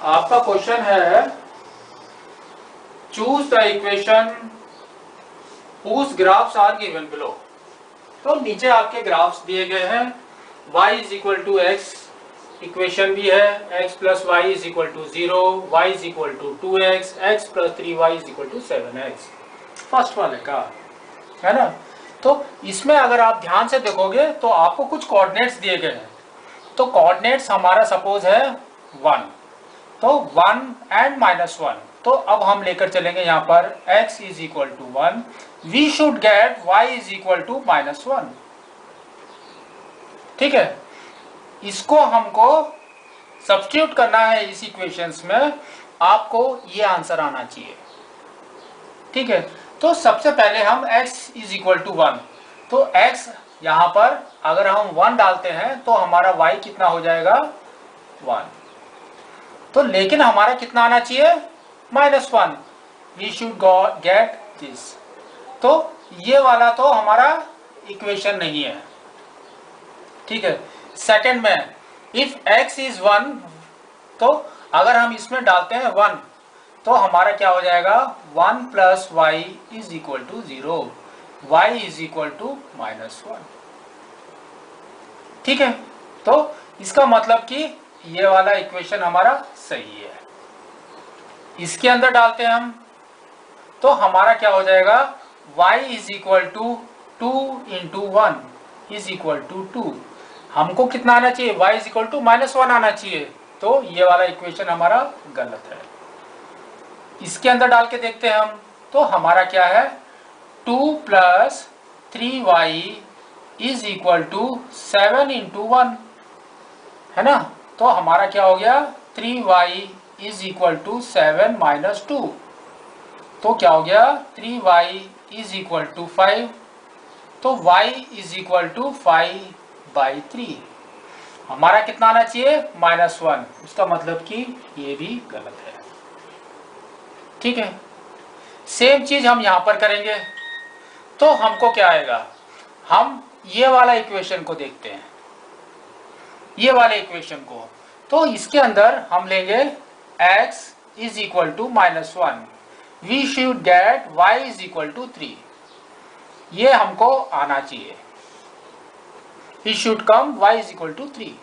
आपका क्वेश्चन है choose the equation whose graphs are given below। तो नीचे आपके ग्राफ्स दिए गए हैं, y is equal to x, equation भी है x plus y is equal to 0, y is equal to 2x, x plus 3y is equal to 7x, first वाले का है ना। तो इसमें अगर आप ध्यान से देखोगे तो आपको कुछ कोऑर्डिनेट्स दिए गए हैं। तो कोऑर्डिनेट्स हमारा सपोज है 1, तो 1 एंड -1। तो अब हम लेकर चलेंगे यहाँ पर x is equal to 1, we should get y is equal to -1। ठीक है, इसको हमको सब्स्टिट्यूट करना है इस इक्वेशंस में, आपको ये आंसर आना चाहिए। ठीक है, तो सबसे पहले हम x इज इक्वल टू 1, तो x यहाँ पर अगर हम 1 डालते हैं तो हमारा y कितना हो जाएगा 1। तो लेकिन हमारा कितना आना चाहिए -1, वी शुड गेट दिस। तो ये वाला तो हमारा इक्वेशन नहीं है। ठीक है, सेकंड में इफ x इज 1, तो अगर हम इसमें डालते हैं 1 तो हमारा क्या हो जाएगा 1 plus y is equal to 0, y is equal to -1। ठीक है, तो इसका मतलब कि ये वाला इक्वेशन हमारा सही है। इसके अंदर डालते हैं हम, तो हमारा क्या हो जाएगा y is equal to 2 into 1 is equal to 2। हमको कितना आना चाहिए y इज इक्वल टू -1 आना चाहिए, तो ये वाला इक्वेशन हमारा गलत है। इसके अंदर डाल के देखते हैं हम, तो हमारा क्या है 2 plus 3y is equal to 7 into 1 है ना। तो हमारा क्या हो गया 3y is equal to 7 minus 2, तो क्या हो गया 3y इज इक्वल टू 5, तो y इज इक्वल टू 5/3। हमारा कितना आना चाहिए -1, इसका मतलब कि ये भी गलत है। ठीक है, सेम चीज हम यहां पर करेंगे, तो हमको क्या आएगा, हम ये वाला इक्वेशन को देखते हैं, ये वाले इक्वेशन को। तो इसके अंदर हम लेंगे x is equal to -1, we should get y is equal to 3। ये हमको आना चाहिए, we should come y is equal to 3।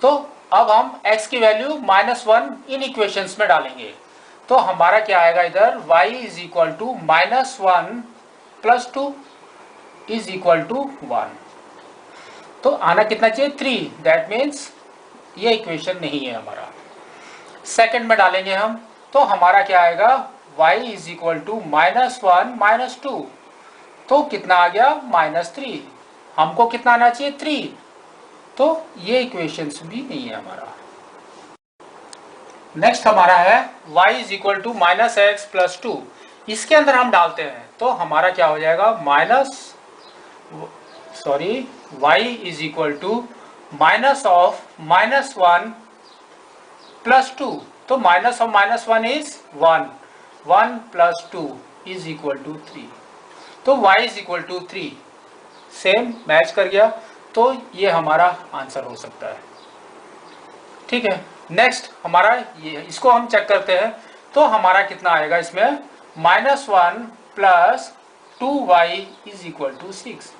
तो अब हम x की वैल्यू -1 इन इक्वेशंस में डालेंगे, तो हमारा क्या आएगा इधर y is equal to -1 plus 2 is equal to 1। तो आना कितना चाहिए 3, दैट मीन्स ये इक्वेशन नहीं है हमारा। सेकंड में डालेंगे हम, तो हमारा क्या आएगा y इज इक्वल टू -1 - 2, तो कितना आ गया -3। हमको कितना आना चाहिए 3, तो ये इक्वेशंस भी नहीं है हमारा। नेक्स्ट हमारा है y is equal to -x plus 2, इसके अंदर हम डालते हैं, तो हमारा क्या हो जाएगा y is equal to minus of -1 plus 2, तो minus of -1 is 1, 1 plus 2 is equal to 3, तो y is equal to 3। Same match कर गया, तो ये हमारा आंसर हो सकता है। ठीक है, नेक्स्ट हमारा ये, इसको हम चेक करते हैं, तो हमारा कितना आएगा इसमें -1 plus 2y is equal to 6,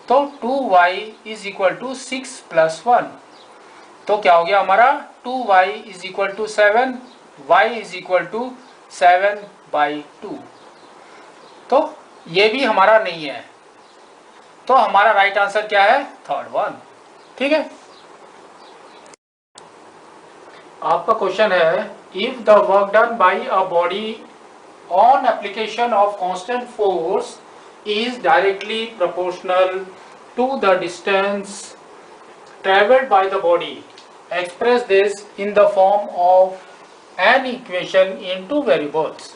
तो 2y is equal to 6 plus 1, तो क्या हो गया हमारा 2y is equal to 7, y is equal to 7/2। तो ये भी हमारा नहीं है, तो हमारा राइट आंसर क्या है थर्ड वन। ठीक है, आपका क्वेश्चन है if the work done by a body on application of constant force is directly proportional to the distance traveled by the body. Express this in the form of an equation in two variables.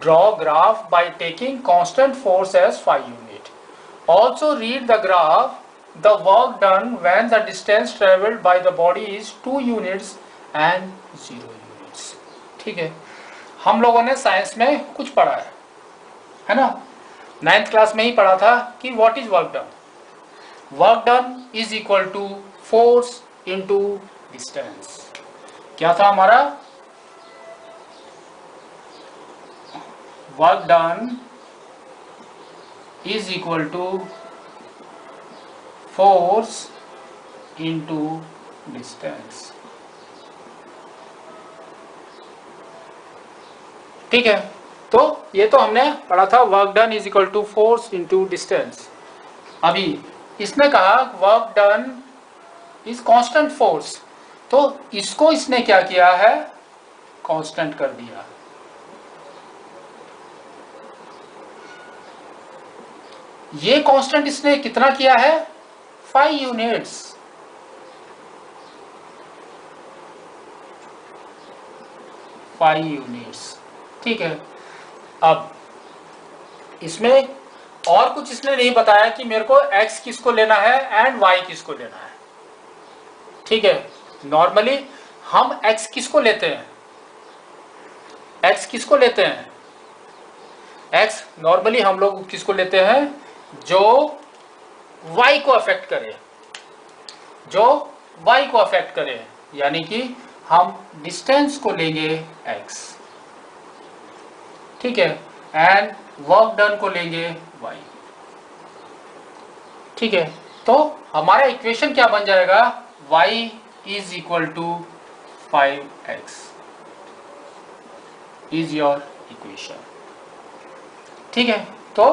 Draw graph by taking constant force as phi unit. Also read the graph, the work done when the distance traveled by the body is 2 units and 0 units. ठीक है, हम लोगों ने science में कुछ पढ़ा है ना, 9th क्लास में ही पढ़ा था कि what is work done. Work done is equal to force into distance. क्या था हमारा? Work done is equal to force into distance. ठीक है, तो ये तो हमने पढ़ा था, work done is equal to force into distance. अभी इसने कहा work done is constant force, तो इसको इसने क्या किया है? कांस्टेंट कर दिया। ये कांस्टेंट इसने कितना किया है? 5 यूनिट्स। ठीक है, अब इसमें और कुछ इसने नहीं बताया कि मेरे को x किसको लेना है एंड y किसको लेना है। ठीक है, नॉर्मली हम x किसको लेते हैं? x किसको लेते हैं? x नॉर्मली हम लोग किसको लेते हैं? जो y को अफेक्ट करे, जो y को अफेक्ट करे, यानी कि हम डिस्टेंस को लेंगे x। ठीक है, एंड वर्क डन को लेंगे y। ठीक है, तो हमारा इक्वेशन क्या बन जाएगा? y is equal to 5x is your equation. ठीक है, तो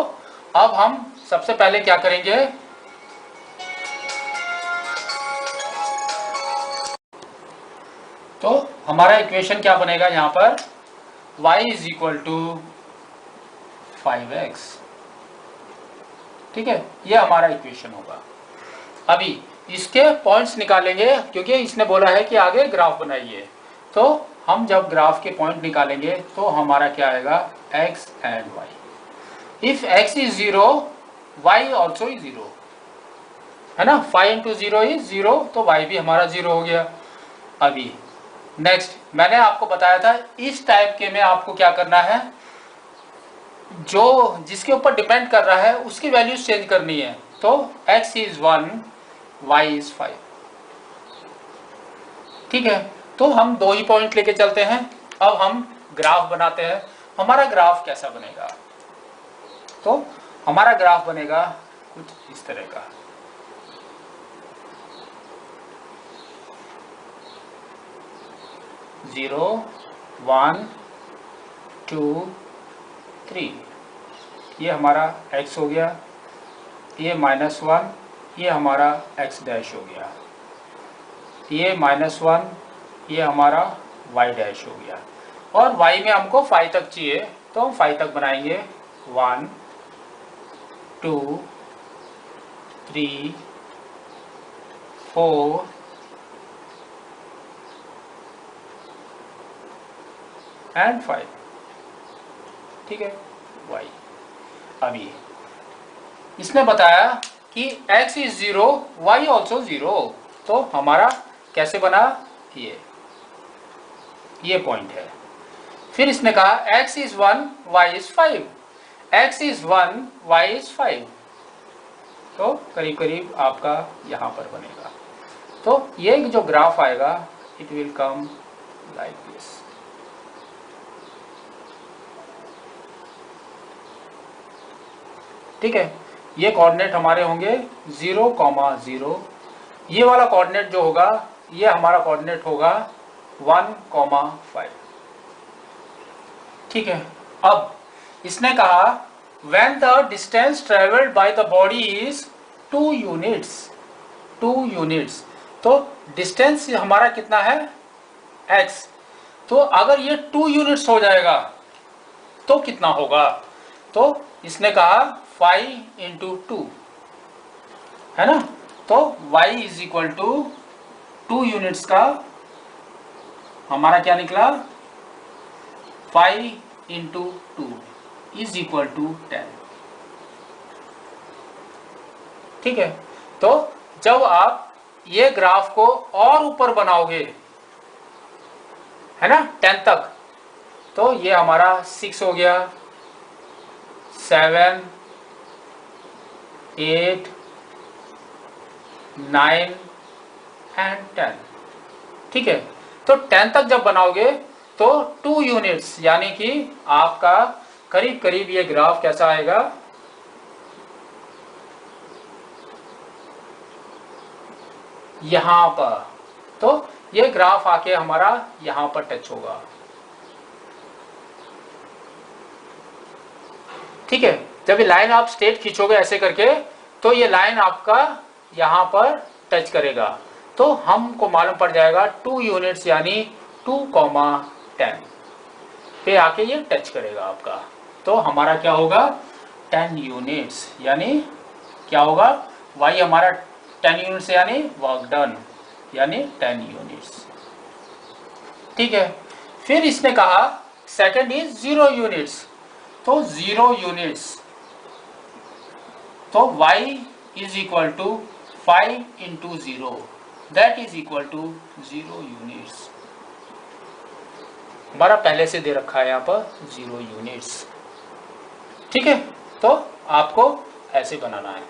अब हम सबसे पहले क्या करेंगे? तो हमारा इक्वेशन क्या बनेगा यहां पर? y is equal to 5x। ठीक है, ये हमारा इक्वेशन होगा। अभी इसके पॉइंट्स निकालेंगे, क्योंकि इसने बोला है कि आगे ग्राफ बनाइए। तो हम जब ग्राफ के पॉइंट निकालेंगे तो हमारा क्या आएगा? x and y। If x is 0, y also is 0, है ना? 5 इंटू 0 इज 0, तो y भी हमारा 0 हो गया। अभी नेक्स्ट मैंने आपको बताया था, इस टाइप के में आपको क्या करना है? जो जिसके ऊपर डिपेंड कर रहा है उसकी वैल्यूज चेंज करनी है। तो x इज 1, y इज 5। ठीक है, तो हम दो ही पॉइंट लेके चलते हैं। अब हम ग्राफ बनाते हैं। हमारा ग्राफ कैसा बनेगा? तो हमारा ग्राफ बनेगा कुछ इस तरह का। जीरो, 1, 2, 3, ये हमारा x हो गया। ये -1, ये हमारा x डैश हो गया। ये -1, ये हमारा y डैश हो गया। और y में हमको 5 तक चाहिए, तो हम 5 तक बनाएंगे। 1, 2, 3, 4 एंड 5। ठीक है, y। अभी इसने बताया कि x इज 0, y ऑल्सो 0, तो हमारा कैसे बना? ये पॉइंट है। फिर इसने कहा x is 1, y is 5, x is 1, y is 5, तो करीब करीब आपका यहां पर बनेगा। तो ये जो ग्राफ आएगा, it will come like this. ठीक है, ये कोऑर्डिनेट हमारे होंगे 0, 0। ये वाला कोऑर्डिनेट जो होगा, ये हमारा कोऑर्डिनेट होगा 1, 5। ठीक है, अब इसने कहा when the distance traveled by the body is 2 units, 2 units, तो डिस्टेंस हमारा कितना है? x। तो अगर ये 2 यूनिट्स हो जाएगा तो कितना होगा? तो इसने कहा 5 इंटू 2, है ना? तो y is equal to 2 units का हमारा क्या निकला? 5 इंटू 2 इज इक्वल टू 10। ठीक है, तो जब आप ये ग्राफ को और ऊपर बनाओगे, है ना, 10 तक, तो ये हमारा 6 हो गया, 7, 8, 9 एंड 10। ठीक है, तो 10 तक जब बनाओगे तो 2 यूनिट्स, यानी कि आपका करीब करीब ये ग्राफ कैसा आएगा, यहां पर। तो ये ग्राफ आके हमारा यहां पर टच होगा, ठीक है। जब ये लाइन आप स्ट्रेट खींचोगे ऐसे करके, तो ये लाइन आपका यहां पर टच करेगा, तो हमको मालूम पड़ जाएगा 2 यूनिट्स यानी 2,10 पे आके ये टच करेगा आपका। तो हमारा क्या होगा, 10 यूनिट्स, यानी क्या होगा, y हमारा 10 यूनिट्स यानी वर्क डन, यानी 10 यूनिट्स, ठीक है। फिर इसने कहा सेकंड इज 0 यूनिट्स, तो 0 यूनिट्स, तो y is equal to 5 into 0, that is equal to 0 units. हमारा पहले से दे रखा है यहाँ पर 0 यूनिट्स, ठीक है। तो आपको ऐसे बनाना है।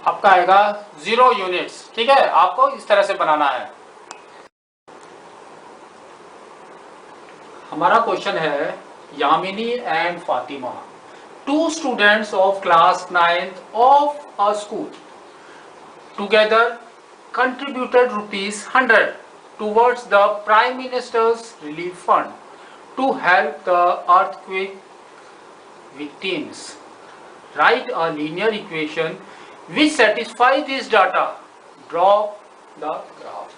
आपका आएगा 0 यूनिट्स, ठीक है, आपको इस तरह से बनाना है। हमारा क्वेश्चन है Yamini and Fatima, 2 students of class 9th of a school together contributed ₹100 towards the Prime Minister's Relief Fund to help the earthquake victims. Write a linear equation which satisfies this data. Draw the graph.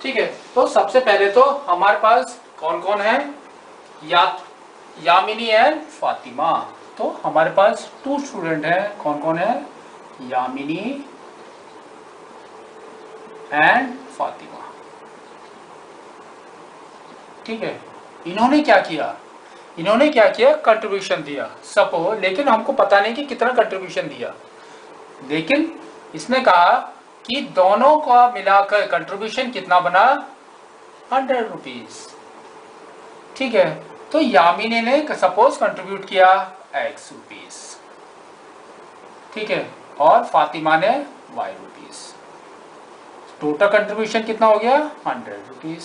ठीक है, तो सबसे पहले तो हमारे पास कौन कौन है, यामिनी एंड फातिमा। तो हमारे पास 2 स्टूडेंट हैं, कौन कौन है, यामिनी एंड फातिमा, ठीक है। इन्होंने क्या किया, कंट्रीब्यूशन दिया सपोज, लेकिन हमको पता नहीं कि कितना कंट्रीब्यूशन दिया, लेकिन इसने कहा कि दोनों का मिलाकर कंट्रीब्यूशन कितना बना, 100 रुपीज, ठीक है। तो यामिनी ने सपोज कंट्रीब्यूट किया X रुपीज, ठीक है, और फातिमा ने Y रुपीज, टोटल कंट्रीब्यूशन कितना हो गया, 100 रुपीज।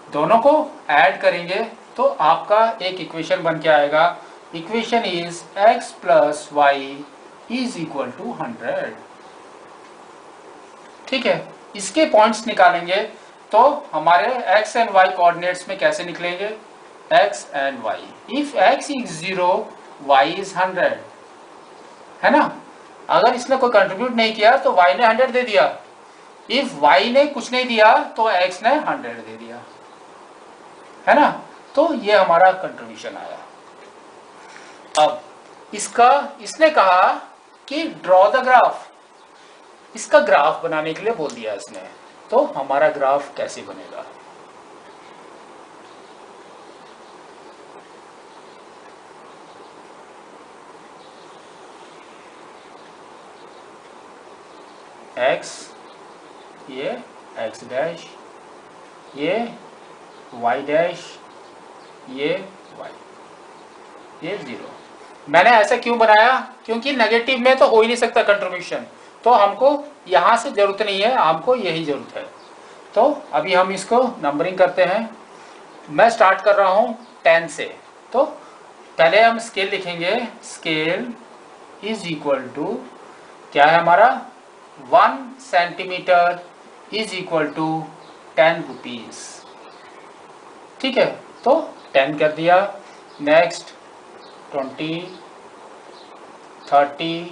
दोनों को ऐड करेंगे तो आपका एक इक्वेशन बन के आएगा, equation is x plus y is equal to 100, ठीक है। इसके पॉइंट्स निकालेंगे तो हमारे x एंड y कोऑर्डिनेट्स में कैसे निकलेंगे, x and y, if x is 0 y is 100, है ना। अगर इसने कोई कंट्रीब्यूट नहीं किया तो y ने 100 दे दिया, इफ y ने कुछ नहीं दिया तो x ने 100 दे दिया, है ना। तो ये हमारा कंट्रीब्यूशन आया। अब इसने कहा कि ड्रॉ द ग्राफ, इसका ग्राफ बनाने के लिए बोल दिया इसने। तो हमारा ग्राफ कैसे बनेगा, x, ये x डैश, ये y डैश, ये y, ये 0। मैंने ऐसा क्यों बनाया, क्योंकि नेगेटिव में तो हो ही नहीं सकता कंट्रीब्यूशन, तो हमको यहाँ से जरूरत नहीं है, हमको यही जरूरत है। तो अभी हम इसको नंबरिंग करते हैं। मैं स्टार्ट कर रहा हूँ 10 से। तो पहले हम स्केल लिखेंगे, स्केल इज इक्वल टू क्या है हमारा, 1 centimetre is equal to 10 rupees, ठीक है। तो 10 कर दिया, नेक्स्ट 20, 30,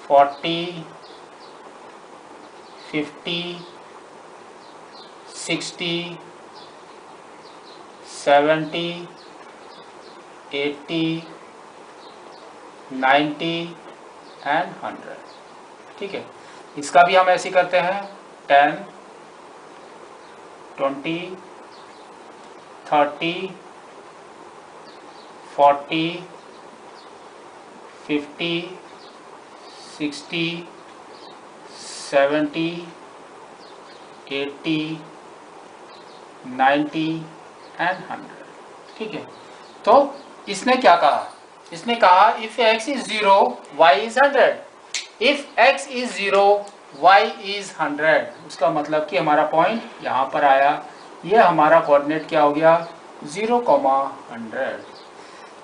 40, 50, 60, 70, 80, 90 एंड 100, ठीक है। इसका भी हम ऐसे करते हैं, 10, 20, 30, 40, 50, 60, 70, 80, 90 एंड 100, ठीक है। तो इसने क्या कहा, इसने कहा if x is 0 y is 100, if x is 0 y is 100, उसका मतलब कि हमारा पॉइंट यहाँ पर आया, ये हमारा कोऑर्डिनेट क्या हो गया 0,100।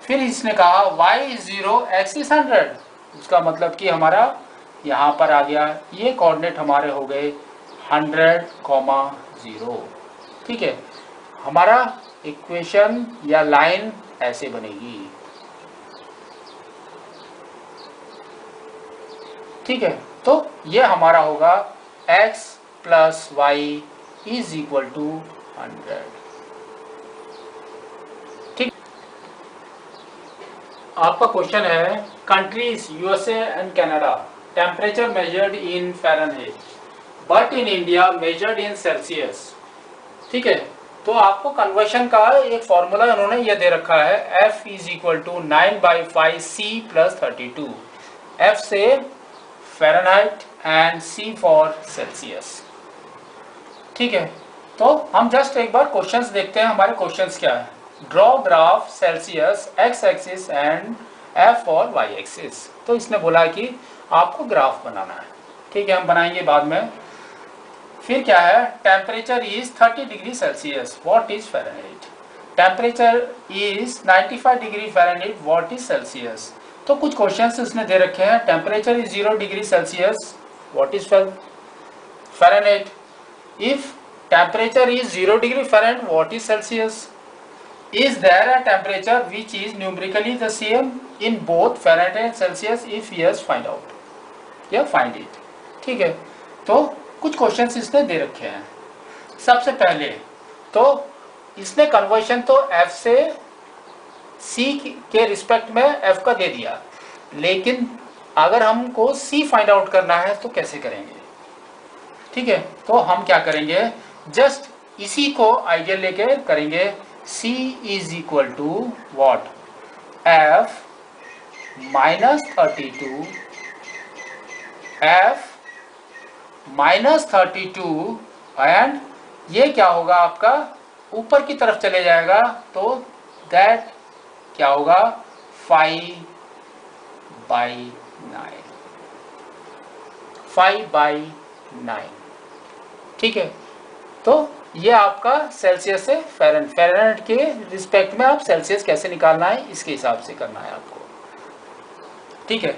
फिर इसने कहा y इज 0 x इज 100, उसका मतलब कि हमारा यहाँ पर आ गया, ये कोऑर्डिनेट हमारे हो गए 100,0। ठीक है, हमारा इक्वेशन या लाइन ऐसे बनेगी। ठीक है, तो ये हमारा होगा x plus y is equal to 100। ठीक, आपका क्वेश्चन है countries USA and Canada temperature measured in Fahrenheit but in India measured in Celsius. ठीक है, तो आपको कन्वर्शन का एक फॉर्मूला उन्होंने ये दे रखा है, F is equal to 9/5 C plus 32। F से Fahrenheit and C for Celsius. ठीक है, तो हम जस्ट एक बार क्वेश्चंस देखते हैं, हमारे क्वेश्चंस क्या है। Draw graph Celsius x axis and F for y axis. तो इसने बोला कि आपको ग्राफ बनाना है। ठीक है, हम बनाएंगे बाद में। फिर क्या है, temperature is 30 degree Celsius, what is Fahrenheit. Temperature is 95 degree Fahrenheit, what is Celsius. तो कुछ क्वेश्चंस इसने दे रखे हैं। Temperature is 0 degree Celsius, what is Fahrenheit. If temperature is 0 degree Fahrenheit, what is Celsius. Is there a temperature which is numerically the same in both Fahrenheit and Celsius? If yes, find out या find it। ठीक है, तो कुछ questions इसने दे रखे हैं। सबसे पहले तो इसने कन्वर्शन तो F से C के रिस्पेक्ट में F का दे दिया, लेकिन अगर हमको C फाइंड आउट करना है तो कैसे करेंगे। ठीक है, तो हम क्या करेंगे, जस्ट इसी को आइडियल लेके करेंगे। C is equal to what, F minus 32, F minus 32 and ये क्या होगा आपका ऊपर की तरफ चले जाएगा, तो दैट क्या होगा 5/9, 5/9। ठीक है, तो ये आपका सेल्सियस से फ़ारेनहाइट के रिस्पेक्ट में आप सेल्सियस कैसे निकालना है इसके हिसाब से करना है आपको। ठीक है,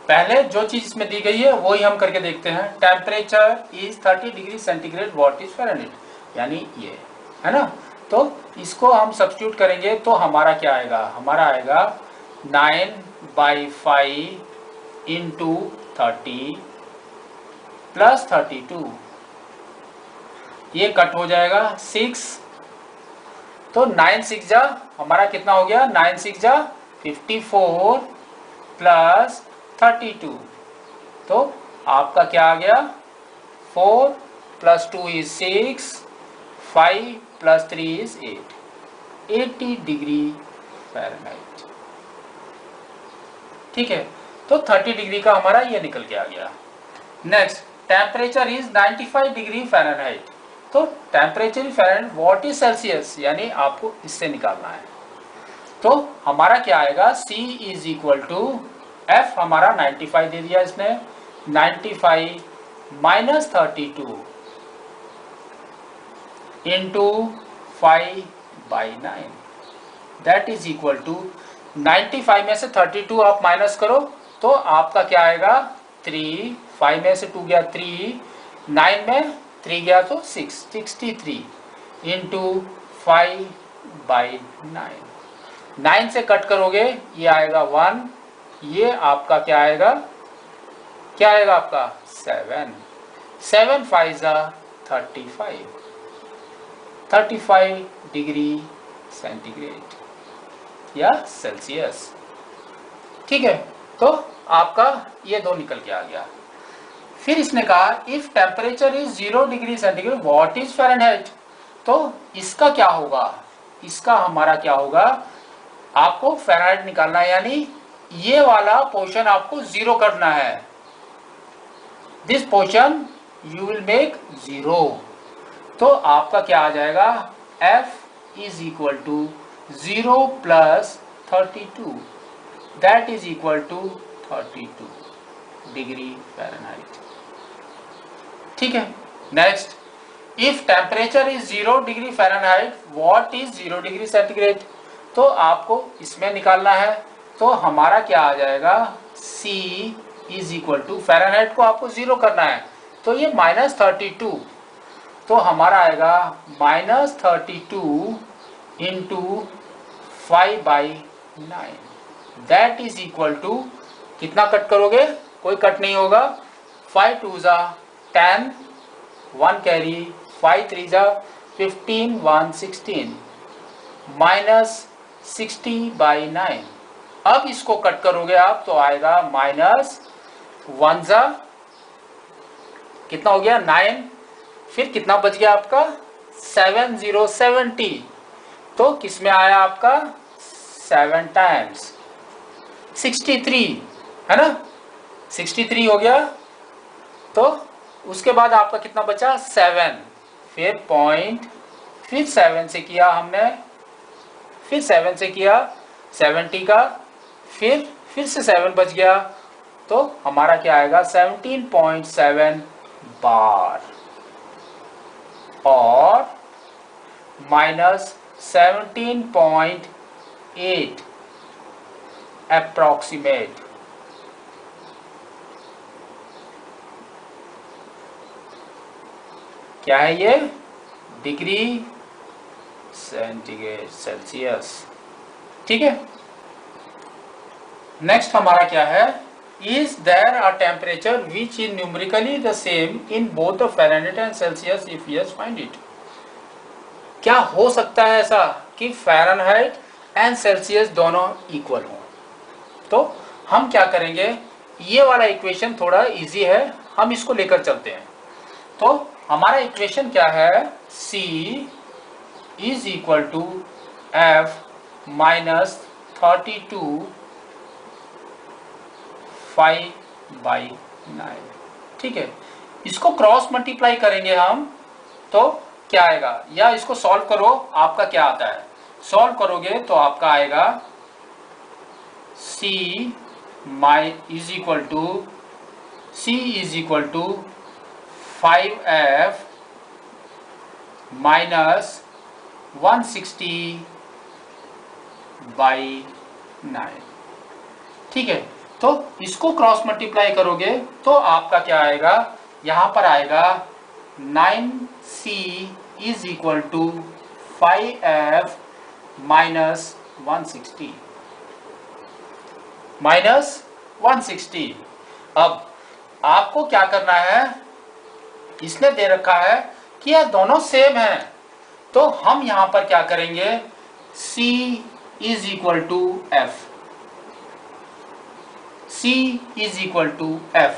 पहले जो चीज़ इसमें दी गई है वही हम करके देखते हैं। Temperature is 30 degree centigrade, what is Fahrenheit, यानी ये है ना। तो इसको हम सब्स्टिट्यूट करेंगे तो हमारा क्या आएगा, हमारा आएगा 9/5 इंटू 30 प्लस 32, ये कट हो जाएगा 6, तो 9 6 जा हमारा कितना हो गया, 9 6 जा 54 प्लस 32, तो आपका क्या आ गया 4 plus 2 is 6, 5 plus 3 is 8, 80 degree Fahrenheit. ठीक है, तो 30 डिग्री का हमारा ये निकल के आ गया। Next, temperature is 95 degree Fahrenheit, तो temperature Fahrenheit, what is Celsius, यानी आपको इससे निकालना है। तो हमारा क्या आएगा, C is equal to F हमारा 95 दे दिया इसने, 95 minus 32 into 5/9, that is equal to 95 में से 32 आप माइनस करो तो आपका क्या आएगा 3, 5 में से 2 गया 3, 9 में 3 गया तो 6, 63 इंटू 5/9, 9 से कट करोगे ये आएगा 1, ये आपका क्या आएगा आपका 7, 7 5 35, 35 डिग्री सेंटीग्रेड या सेल्सियस। ठीक है, तो आपका ये दो निकल के आ गया। फिर इसने कहा if temperature is 0 degree centigrade, what is Fahrenheit, तो इसका क्या होगा, इसका हमारा क्या होगा, आपको फ़ारेनहाइट निकालना है, यानी ये वाला पोर्शन आपको 0 करना है। This portion you will make 0, तो आपका क्या आ जाएगा F is equal to 0 plus 32, that is equal to 32, degree Fahrenheit. ठीक है। Next, if temperature is 0 degree Fahrenheit, what is 0 degree centigrade? तो आपको इसमें निकालना है। तो हमारा क्या आ जाएगा, C is equal to, Fahrenheit को आपको 0 करना है, तो ये -32, तो हमारा आएगा -32 into 5/9, that is equal to, कितना कट करोगे, कोई कट नहीं होगा, 5 2 जा 10, 1 कैरी, 5 3 जा 15, 1 16, -60/9। अब इसको कट करोगे आप तो आएगा -1 जा, कितना हो गया 9, फिर कितना बच गया आपका 7070, तो किस में आया आपका 7 टाइम्स 63, है ना, 63 हो गया। तो उसके बाद आपका कितना बचा 7, फिर पॉइंट, फिर 7 से किया हमने, फिर 7 से किया 70 का, फिर से 7 बच गया, तो हमारा क्या आएगा 17.7 बार और -17.8 अप्रॉक्सीमेट। क्या है ये, डिग्री सेंटीग्रेड सेल्सियस। ठीक है। नेक्स्ट हमारा क्या है, is there a temperature which is numerically the same in both the Fahrenheit and Celsius, if yes find it. क्या हो सकता है ऐसा कि फ़ारेनहाइट एंड सेल्सियस दोनों इक्वल हों? तो हम क्या करेंगे, ये वाला इक्वेशन थोड़ा इजी है, हम इसको लेकर चलते हैं। तो हमारा इक्वेशन क्या है, C is equal to F -32 5/9। ठीक है। इसको क्रॉस मल्टीप्लाई करेंगे हम, तो क्या आएगा, या इसको सॉल्व करो, आपका क्या आता है, सॉल्व करोगे तो आपका आएगा C is equal to 5F -160/9। ठीक है। तो इसको क्रॉस मल्टीप्लाई करोगे तो आपका क्या आएगा, यहां पर आएगा 9C is equal to 5F -160। अब आपको क्या करना है, इसने दे रखा है कि यह दोनों सेम हैं, तो हम यहां पर क्या करेंगे, C is equal to F, C is equal to F,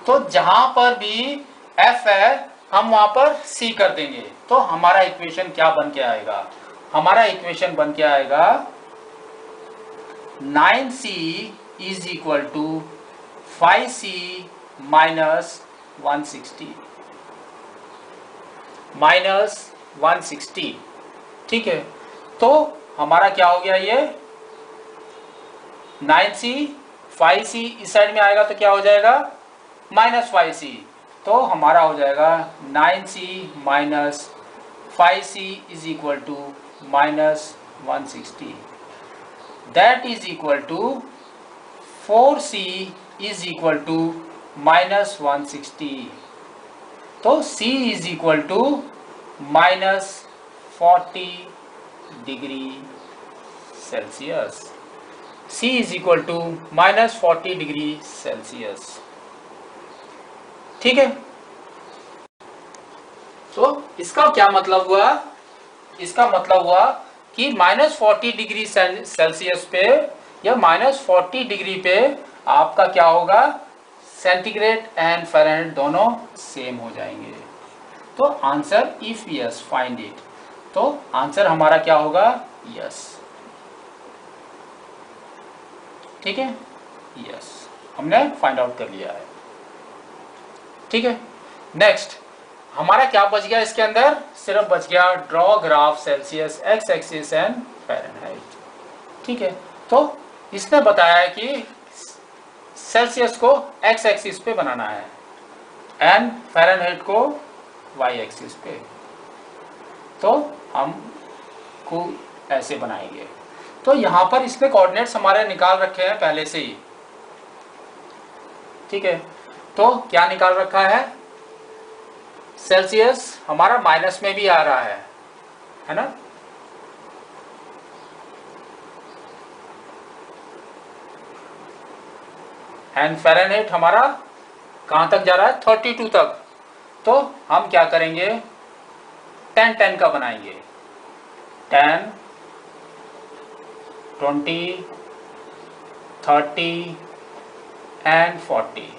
तो जहां पर भी F है हम वहां पर C कर देंगे, तो हमारा इक्वेशन क्या बन के आएगा, हमारा इक्वेशन बन के आएगा 9C is equal to 5C -160। ठीक है। तो हमारा क्या हो गया, ये 9C 5C इस साइड में आएगा तो क्या हो जाएगा -5C, तो हमारा हो जाएगा 9C -5C is equal to -160, that is equal to 4C is equal to -160, तो C is equal to -40 degree Celsius, C is equal to -40 degree Celsius. ठीक है। तो इसका क्या मतलब हुआ, इसका मतलब हुआ कि -40 डिग्री सेल्सियस पे या -40 डिग्री पे आपका क्या होगा, सेंटीग्रेड एंड फ़ारेनहाइट दोनों सेम हो जाएंगे। तो answer if yes find it, तो आंसर हमारा क्या होगा, यस। ठीक है, यस, हमने फाइंड आउट कर लिया है। ठीक है। नेक्स्ट हमारा क्या बच गया, इसके अंदर सिर्फ बच गया draw graph Celsius, x axis and Fahrenheit. ठीक है। तो इसने बताया कि सेल्सियस को एक्स एक्सिस पे बनाना है एंड फ़ारेनहाइट को वाई एक्सिस पे, तो हम को ऐसे बनाएंगे। तो यहाँ पर इसमें कोऑर्डिनेट्स हमारे निकाल रखे हैं पहले से ही, ठीक है। तो क्या निकाल रखा है, सेल्सियस हमारा माइनस में भी आ रहा है ना, एंड फ़ारेनहाइट हमारा कहाँ तक जा रहा है, 32 तक। तो हम क्या करेंगे, 10-10 का बनाएंगे, 10, 20, 30 एंड 40,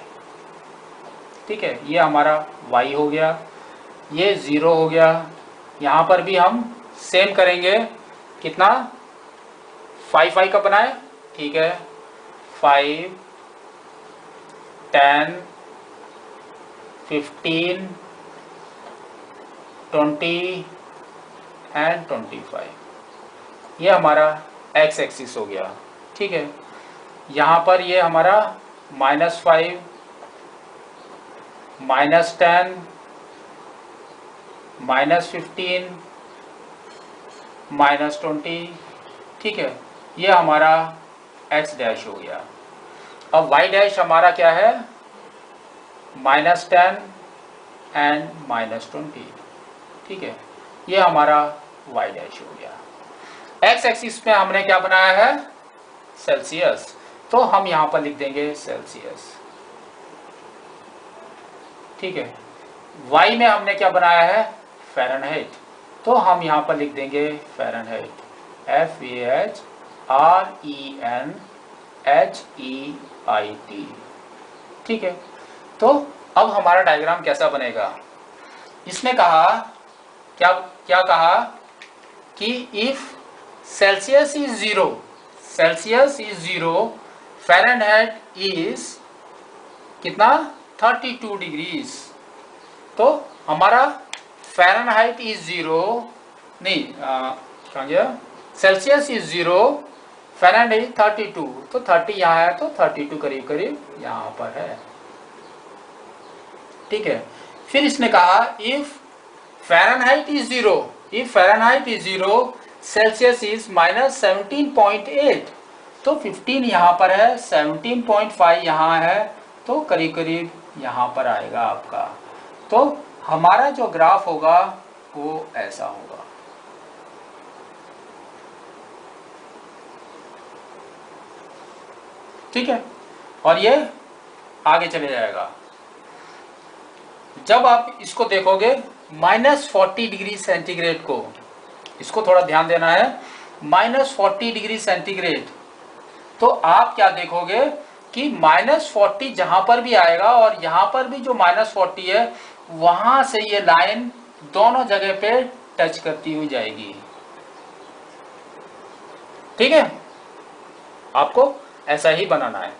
ठीक है। ये हमारा y हो गया, ये 0 हो गया। यहाँ पर भी हम सेम करेंगे, कितना, 5 का बनाए, ठीक है, 5, 10, 15, 20 एंड 25, ये हमारा x एक्सिस हो गया, ठीक है। यहाँ पर ये हमारा -5, -10, -15, -20, ठीक है, ये हमारा x डैश हो गया। अब y डैश हमारा क्या है, -10 एंड -20, ठीक है, ये हमारा y डैश हो गया। x एक्सिस में हमने क्या बनाया है, सेल्सियस, तो हम यहाँ पर लिख देंगे सेल्सियस, ठीक है। y में हमने क्या बनाया है, फ़ारेनहाइट, तो हम यहाँ पर लिख देंगे फ़ारेनहाइट, FARENHEIT, ठीक है। तो अब हमारा डायग्राम कैसा बनेगा, इसमें कहा क्या क्या कहा कि if Celsius is 0, Celsius is 0, Fahrenheit is कितना, 32 डिग्रीज। तो हमारा फ़ारेनहाइट इज 0, नहीं कहाँ गया, सेल्सियस इज 0, फ़ारेनहाइट 32, तो 30 यहाँ है, तो 32 करीब करीब यहाँ पर है, ठीक है। फिर इसने कहा if Fahrenheit is 0, if Fahrenheit is 0, Celsius is -17.8, तो 15 यहाँ पर है, 17.5 यहाँ है, तो करीब करीब यहाँ पर आएगा आपका। तो हमारा जो ग्राफ होगा वो ऐसा होगा, ठीक है। और ये आगे चले जाएगा। जब आप इसको देखोगे -40 डिग्री सेंटीग्रेड को, इसको थोड़ा ध्यान देना है, -40 डिग्री सेंटीग्रेड, तो आप क्या देखोगे कि -40 जहां पर भी आएगा और यहाँ पर भी जो -40 है, वहां से ये लाइन दोनों जगह पे टच करती हुई जाएगी, ठीक है। आपको ऐसा ही बनाना है।